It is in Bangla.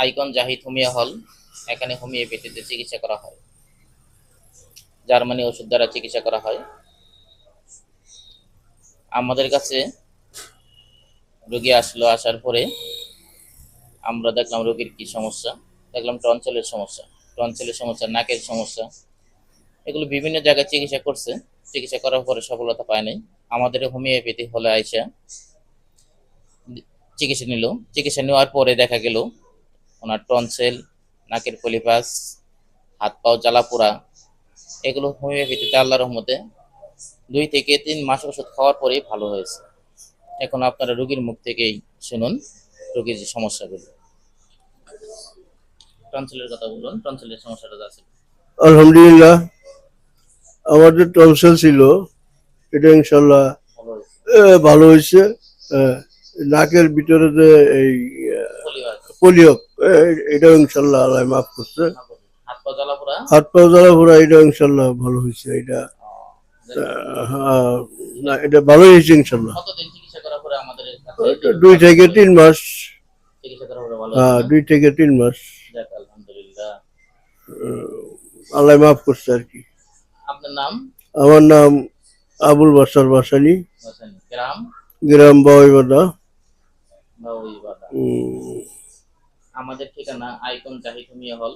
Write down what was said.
আইকন জাহিদ হোমিও হল। এখানে হোমিওপ্যাথিতে চিকিৎসা করা হয়, জার্মানি ওষুধ দ্বারা চিকিৎসা করা হয়। আমাদের কাছে রোগী আসলো, আসার পরে আমরা দেখলাম রোগীর কি সমস্যা। দেখলাম টনসিলের সমস্যা, নাকের সমস্যা। এগুলো বিভিন্ন জায়গায় চিকিৎসা করছে, চিকিৎসা করার পরে সফলতা পায় নাই। আমাদের হোমিওপ্যাথি হলে আইসা চিকিৎসা নিল। চিকিৎসা নেওয়ার পরে দেখা গেল ওনার টনসিল, নাকের পলিপাস, হাত পাও জ্বালা পোড়া, এগুলো হোমিওপ্যাথিতে আল্লাহর রহমতে 2 থেকে 3 মাস ওষুধ খাওয়ার পরেই ভালো হয়েছে। এখন আপনারা রোগীর মুখ থেকেই শুনুন রোগীর যে সমস্যাগুলো। টনসিলের কথা বলুন, টনসিলের সমস্যাটা আছে। আলহামদুলিল্লাহ, আমার যে টনসিল ছিল এটা ইনশাল্লাহ ভালো হয়েছে। ভালো হয়েছে। নাকের ভিতরে যে এই পলিপাস, পোলিও, এটা ইনশাল্লাহ আল্লাহ মাফ করছে। হাত পা জ্বালা পোড়া, হাত পা জ্বালা পোড়া এটা ইনশাল্লাহ ভালো হয়েছে। এটা না, এটা ভালো হয়েছে ইনশাল্লাহ। কতদিন চিকিৎসা করার পরে আমাদের কাছে 2 থেকে 3 মাস। চিকিৎসা করার পরে ভালো হয়েছে না? 2 থেকে 3 মাস। যাক আলহামদুলিল্লাহ। আল্লাহ মাফ করছে আর কি। আপনার নাম? আমার নাম আবুল বাসার বাসানি, গ্রাম? গ্রাম বাউইবাদা। বাউইবাদা। আমাদের ঠিকানা আইকন জাহিদ হোমিও হল,